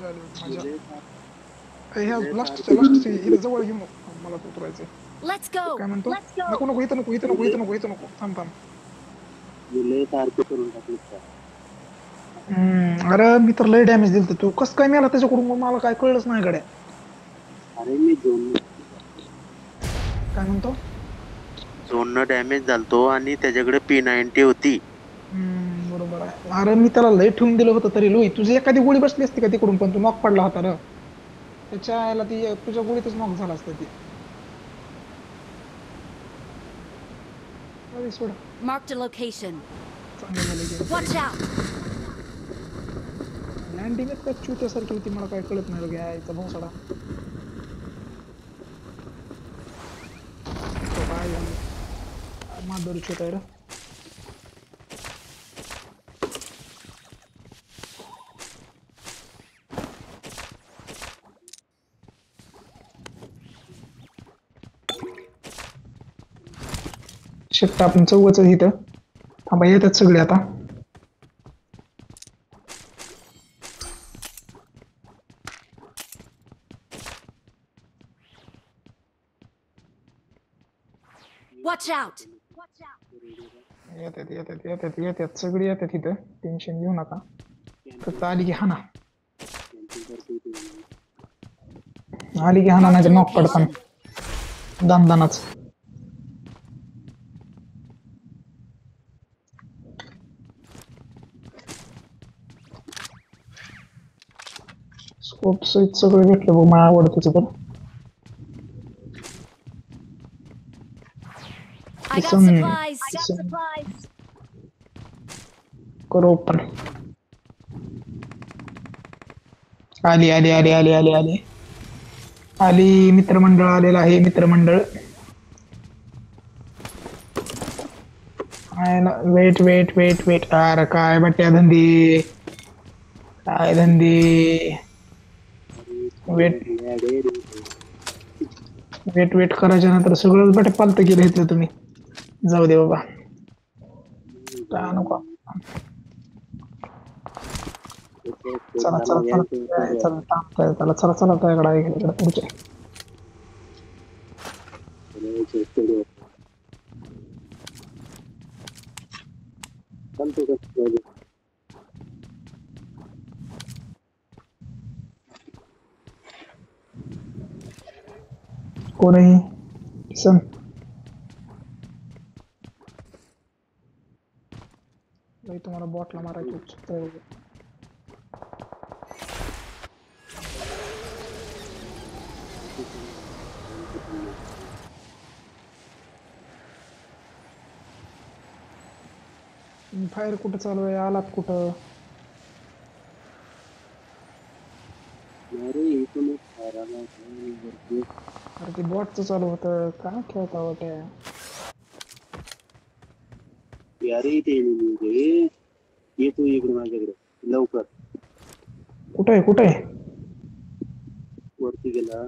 मजा आली बघ, मजा. लय फार ह्या लय फार लास्टच्या लास्ट इथं जवळ घेऊ नको, मला उतरायचंय. Let's तो go. काय म्हणतो, Let's go. नको नको इथं नको इथं नको लय इथं नको इथं नको, थांब थांब. लय तारखे करून टाकले त्या. अरे मी तर लय डॅमेज दिलत, तू कसं काय मेला त्याच्याकडून, मग मला काय कळलंच नाही गड्या. अरे मी काय म्हणतो. झोन डॅमेज झालतो आणि त्याच्याकडे P90 होती. बरोबर आहे. अरे मी त्याला लय ठेवून दिलं होतं तरी लोई, तुझी एखादी गोळी बसली असती का तिकडून, पण तू नॉक पडला होता र. त्याच्या आयला ती तुझ्या गोळीतच नॉक झाला असतं ती. अरे सोड, Marked a location. चांगलं झालं गेलं. Watch out. लँडिंगच त्या चुत्यासारखी होती, मला काय कळत नाही बघ यायचा भोसडा. तो काय झालं माधुरी चुत आहे रे. शिफ्ट आपण चौघच इथं थांबा, येतात सगळे आता. Watch out. येतात येतात येतात येतात सगळे येतात इथं, टेन्शन घेऊ नका. फक्त आली की हाना, आली की हाना, नाही Marked तर a नॉक पडताना location. दानदानाच. स्कोप सहित सगळं भेटलं बघ, मला आवडतं तर. I got Kisan supplies. करो पण. आली आली आली आली आली आली आली मित्रमंडळ आलेलं आहे, मित्रमंडळ. वेट वेट वेट वेट, अरे काय बट्ट्या धंदी, काय धंदी. वेट वेट वेट करायच्या नंतर सगळंच बटे पालत केलं इथलं तुम्ही. जाऊ दे बाबा, काय नको. चला चला चला चला थांबतोय त्याला, चला चला त्याकडे आहे इकडे पुढचे. कोणही किसन भाई, तुम्हाला बॉटला मारायची उत्सुकता आहे. फायर कुठं चालू आहे, आलात कुठं. अरे ते बॉटचं चालू होतं, काय खेळता वाट्या. यार इथे ये तू इकडे माझ्याकडे लवकर. कुठं आहे कुठं आहे. वरती गेला.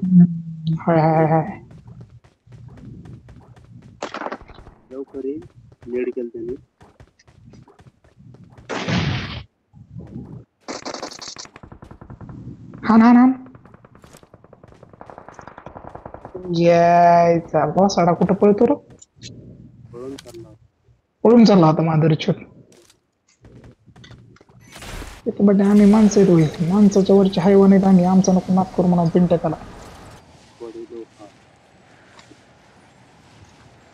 हाय हाय हाय. लवकर ये, लेड केलं त्याने. हान हान हान. यायचा बॉसाडा कुठं पळतो रे. पळून चालला. पळून चालला होता माधुरी छोट. बट आम्ही माणसं आहेत होईल, माणसाच्या वरचे हैवान आहेत आम्ही, आमचा नको नाक करू म्हणा पिंटकाला.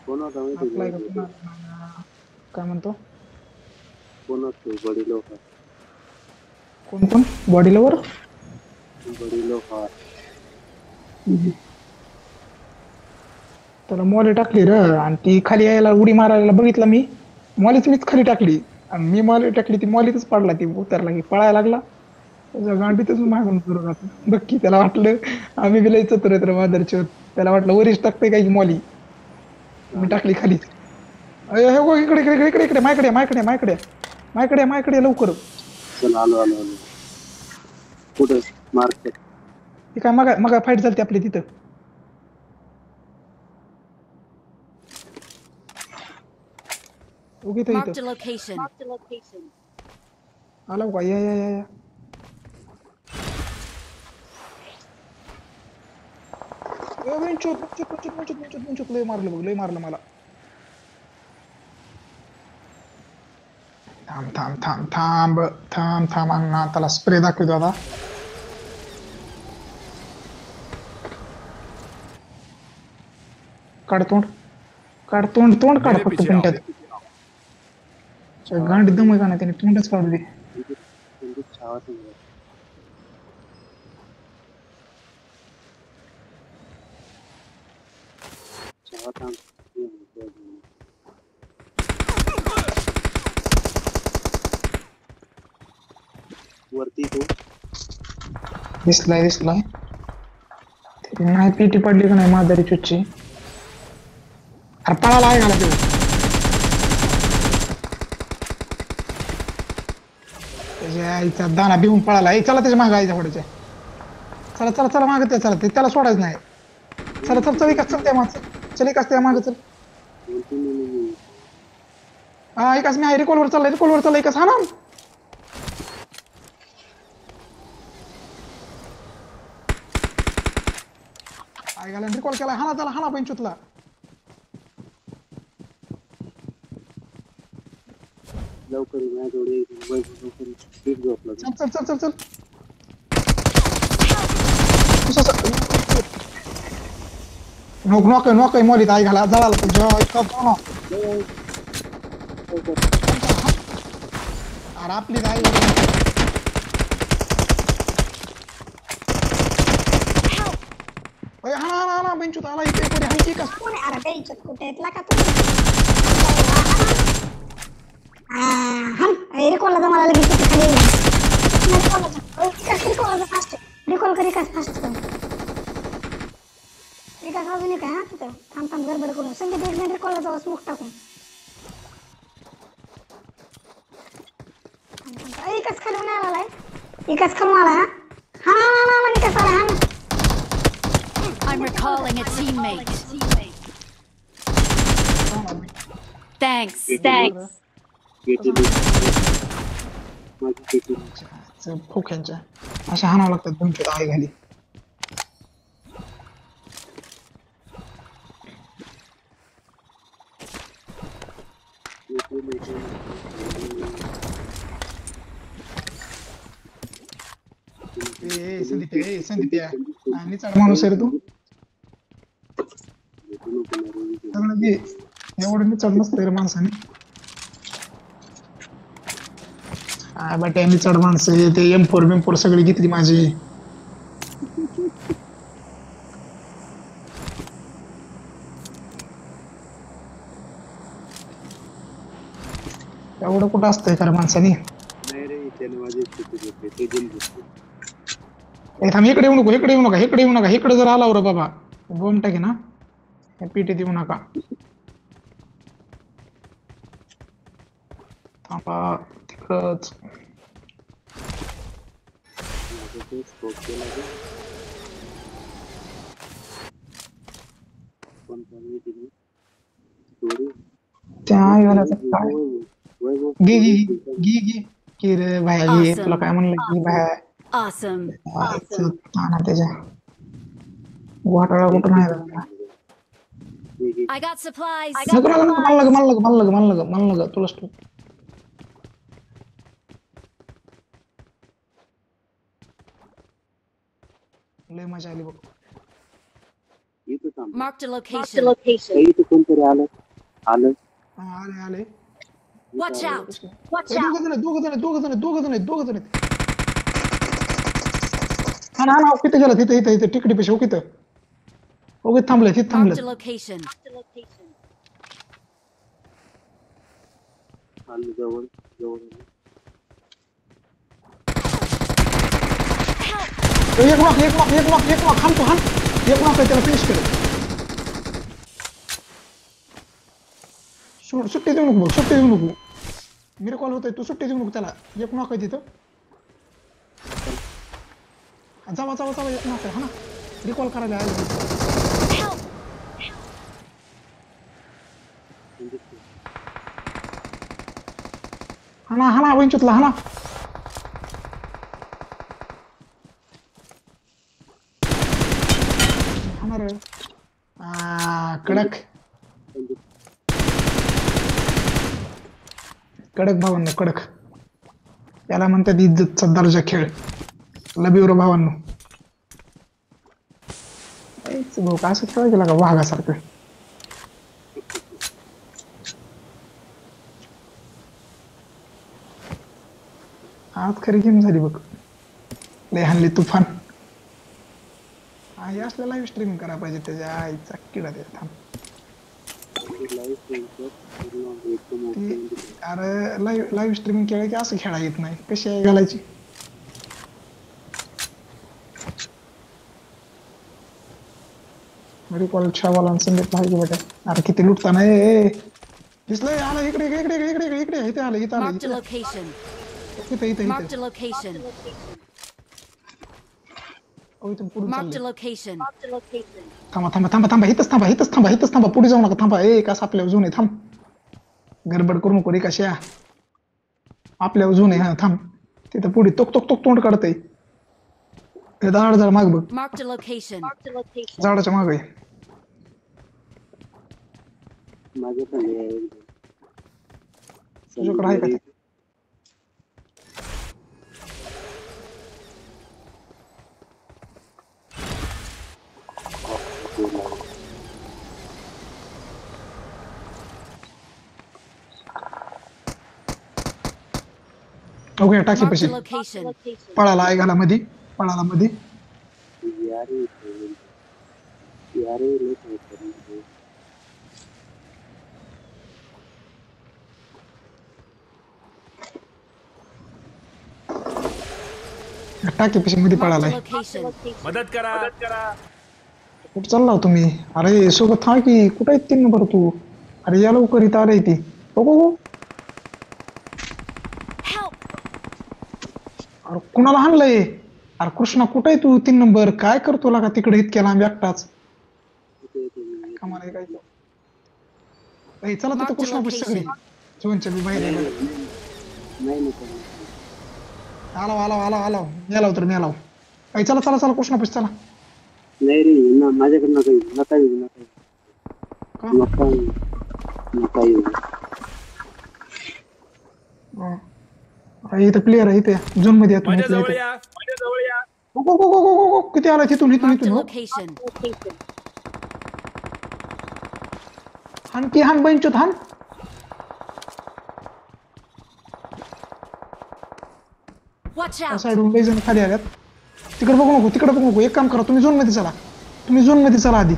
कोण होता आपला माहिती काय म्हणतो, कोण असतो बडी लोक. कोण कोण बॉडी लवर. बडी लोक त्याला मॉली टाकली र, आणि ती खाली यायला उडी मारायला बघितलं मी, मॉलीच मीच खाली टाकली आणि मी मॉली टाकली, ती मॉलीतच पडला, ती उतरला की पळायला लागला. त्याच्या गांडीतच मागून सुरू राहतो बक्की. त्याला वाटलं आम्ही बी लय चतुर आहेत रे मादरची, त्याला वाटलं वरीच टाकतोय काय की मॉली, मी टाकली खाली. अरे हो इकडे इकडे इकडे इकडे इकडे माझ्याकडे माझ्याकडे माझ्याकडे माझ्याकडे माझ्याकडे लवकर. चल आलो आलो आलो. कुठं मार्क. ती काय मग मग फाईट झाली आपली तिथं. उगी तर Marked a इथं location. आला का, या या या या. लय मारलं बघ, लय मारलं मला. थांब थांब थांब थांब थांब थांब अण्णा, त्याला स्प्रे दाखवतो आता. काढ तोंड, काढ तोंड, तोंड काढ मेरे फक्त पीछे आओ. पिंट्यात. गांड दम आहे का नाही, त्याने तोंडच काढू दे. छावा समजा. छावा थांब. वरती तो दिसलाय दिसलाय. त्याची नाही पीटी पडली का नाही मादारी चुच्ची. अरे पळाला आहे घाला तो. त्याच्या आईचा दाना भिवून पळाला. चला त्याच्या मागे आईच्या फोडायच्या. चला चला चला मागे त्या, चला त्याला सोडायचं नाही. चला चल चल एकाच चल त्या मागचं, चल एकाच त्या मागं चल. हा एकाच मी आहे, रिकॉलवर चाललाय एकाच. हा ना काय घाला रिकॉल केला. हाना त्याला, हाना पंचूतला. लवकर माझ्याजवळ लवकर स्पीड झोपला. चल चल चल चल चल. नोक नोक नोक मोलीत आई घाला जळाला तुझ्या इतका कोण. अरे आपली आई हा ना ना बेंचूत आला इथे कोणी हायची का. कोण आहे? अरे बेंचत कुठे आहेत का तुम्ही? रिकॉलला जमाला लगेच तिथे खाली रिकॉलचा फास्ट रिकॉल कर एकाच फास्ट कर एकाच अजून एक आहे. हा तिथं थांब थांब गडबड करून संगीत एक मिनिट रिकॉलला जाऊ स्मोक टाकून. एकाच खालून आलाय, एकाच खालून आला. हा हा हा म्हणे कसा आला. हा I'm recalling a teammate. Thanks. Thanks. खोक्यांच्या अशा हाणावं लागतात बेंचूत आई घाली. संदीप आणि चाल माणूस आहे रे तू. सगळं घे, एवढं निचड नसतं रे माणसाने. काय बाटे निचड माणसं ते M4 बिम4 सगळी घेतली माझी. एवढं कुठं असतंय खरं माणसाने. नाही रे त्याने माझे ते गेम थांब इकडे येऊ नको, इकडे येऊ नका, इकडे येऊ नका. इकडे जर आला रे बाबा बॉम्ब टाके ना, पीटी देऊ नका. थांबा तिकडच. स्कोप केला रे. पण त्यांनी दिली थोडी त्या घालायचं काय. घे घे घे घे की रे बाया घे. तुला काय म्हणलं की बाया Awesome. ना त्याच्या वाटाळा कुठं नाही. I got supplies. नको नको नको, मला लग तुला स्टू. लय मजा आली बघ. इथं थांब. Marked a location. इथं कोणतरी आलं आलं. हा आले आले. Watch out. दोघ जण हा ना ना किती गेला तिथे इथे इथे तिकडे पेशी ओके ओके थांबले तिथे Marked a थांबले. location. आलं जवळ जवळ एक नॉक थांबतो. एक नॉक आहे त्याला फिनिश केलं. सुट्टी देऊ नको, सुट्टी देऊ नको. मेरे कॉल होतोय, तू सुट्टी देऊ नको त्याला. एक नॉक आहे तिथं. जावा जावा जावा, एक नॉक आहे. हा ना रिकॉल करायला हा ना वंचितला. हा ना होणार कडक कडक भावांनो कडक याला म्हणतात इज्जतचा दर्जा खेळ लबिवरो भावांनो भाऊ का असं खेळ गेला का वाघासारखं आज खरी गेम झाली बघ लय हानली तुफान हे असलं लाईव्ह स्ट्रीमिंग करायला पाहिजे त्याच्या आईचा किडा ते थांब अरे लाईव्ह स्ट्रीमिंग केलं की असं खेळा येत नाही कशी आहे घालायची मेरी कॉल छावाला संगीत पाहिजे बेटा अरे किती लुटता नाही दिसलंय आला इकडे इकडे इकडे इकडे इकडे इथे आलं इथं Marked a आलं location. इथे इथे Marked इथे a location. इथून पुढून Marked a चाललंय location. थांबा थांबा थांबा थांबा इथंच थांबा पुढे जाऊ नका थांबा कसं आपल्या अजून आहे थांब गडबड करू नको रे कशा आपल्या अजून आहे हा थांब तिथं पुढे तोक तोक तोक तोंड काढतंय हे झाड झाड माग बघ Marked a location. झाडाच्या माग आहे तुझ्याकडे आहे का ते? ओके टाकी Marked पशी a location. पळाला आहे घाला मधी पळाला मधी टाकी पशी मध्ये Marked a पळालाय location. मदत करा कुठं चालला हो तुम्ही अरे सोबत हा की कुठं आहेत 3 नंबर तू अरे या लवकर इथं आलंय ती बघू Help! अरे कुणाला हाणलंय अरे कृष्णा कुठं आहे तू 3 नंबर काय करतो लागा तिकडे इतक्या लांब एकटाच कमाल आहे काय तो. ए, चला तिथं Marked a कृष्णा पशी सगळी location. झोनच्या बी बाहेर आहे. आलाव आलाव आलाव आलाव मेलाव तर मेलाव ए, चला चला चला कृष्णा पशी चला नाही रे ना माझ्याकडनं काही नका येऊ का? नका येऊ इथं क्लिअर आहे इथे झोन मध्ये या तुम्ही माझ्या इथल्या जवळ इथे. या माझ्या जवळ या गो, गो, गो, गो, गो, गो, गो. किती आला तिथून इथून Marked a इथून हो. location. हाण की हाण बंचोत हाण Watch त्या out! साईडून लई जण खाली आल्यात तिकडे बघू नको तिकडे बघू नको एक काम करा तुम्ही झोन मध्ये चला आधी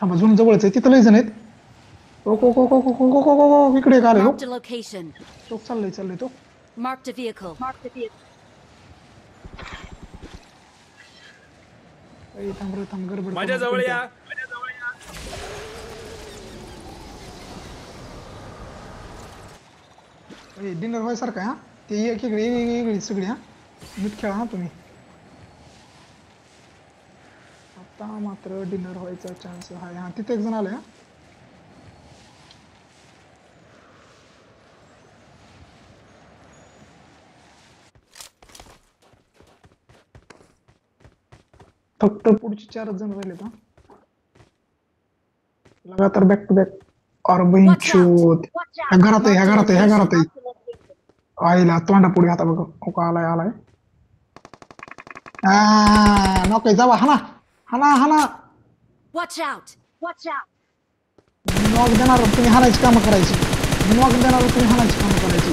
थांबा झोन जवळच आहे तिथं लई जण आहेत ओ को को को को को को को को को इकडे एक आले हो Marked a location. तो चाललंय तो Marked a vehicle. ए, थांब रे थांब गडबड माझ्या करू जवळ नको. या माझ्या जवळ या डिनर व्हायसारखं आहे, हा ते एक इकडे सगळी हा नीट खेळा हा तुम्ही आता मात्र डिनर व्हायचा चान्स आहे हा तिथे एक जण आलाय हा फक्त पुढचे 4 जण राहिलेत हा लगातार बॅक टू बॅक और बंचोत ह्या घरात आहे आईला तोंडा पुढे आता बघ हो का आलाय नको जावा हाना Watch out! नॉक देणार तुम्ही हाणायची कामं करायची नॉक देणार तुम्ही हाणायची कामं करायची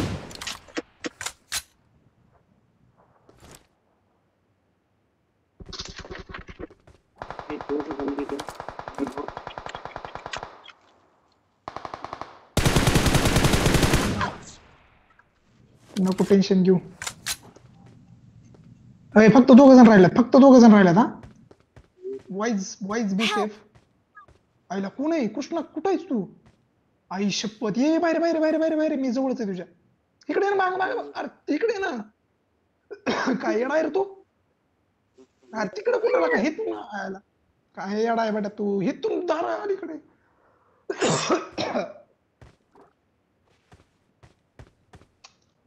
नको टेन्शन घेऊ फक्त 2 जण राहिल्यात हा वाईज बी सेफ आईला कोण आहे कृष्णा कुठं आहेस तू आई शपथ ये बाहेर मी जवळच आहे तुझ्या इकडे ना माग अरे इकडे ना काय येडा आहे रे तू अरे तिकडे कुणाला काय हेतून आयला काय येडा आहे बेटा तू हेतून दारा अलीकडे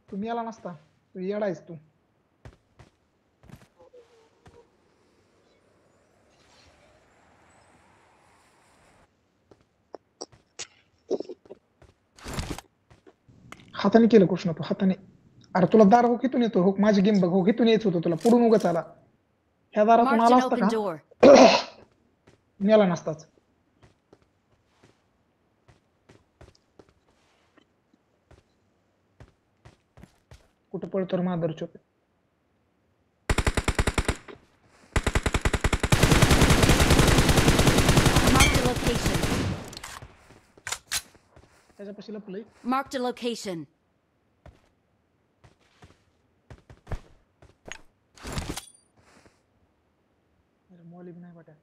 तुम्ही आला नसता तू येडायस तू हाताने केलं कृष्ण, तू हाताने. अरे तुला दार हो कितून येतो, हो माझी गेम बघ, हो कितून यायचं होतं तुला, पुढून उगाच आला. ह्या दारातून Marked आला an असता open का door. मेला नसताच. कुठं पळतो मादर चोप. Marked a location. त्याच्यापाशी लपलंय. Marked a location. मॉली बी नाही वाट्या.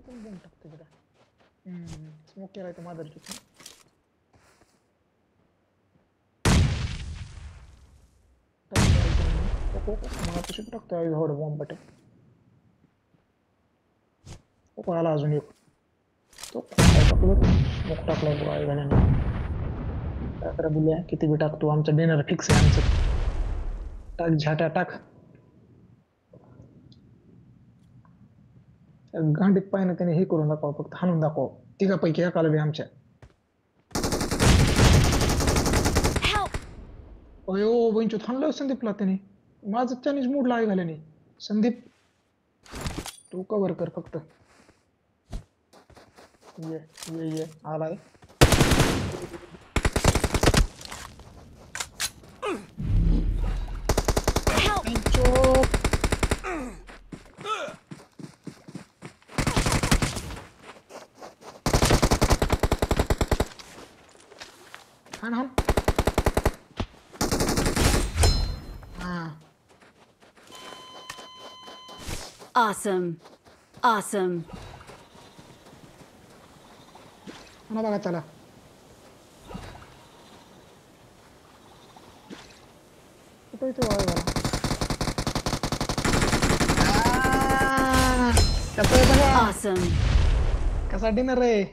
बॉम्ब टाकतो तिकडे. स्मोक केलाय तो मादर चोप. मला कशी टाकतोय एवढं बॉम्ब बटे. आला अजून एक. तो स्मोक टाकलाय बघा घाल्याने. काय करा बोलूया, किती बी टाकतो, आमचं डिनर फिक्स आहे आमचं. टाक झाट्या टाक. गांडीत पाहिजे त्याने हे करून दाखवा, फक्त हाणून दाखवा. तिघापैकी एकाला बी आमच्या. Help! अयो बंचू थांबलं संदीपला त्याने. माझं चायनीज मूड लाय घाल्याने. संदीप तू कव्हर कर फक्त. ये ये ये आलाय. Help! चोप. हाण हाण. Awesome. Awesome. हाणा बघा त्याला. कुठं इथे वाय झाला. Awesome. कसा डिनर आहे.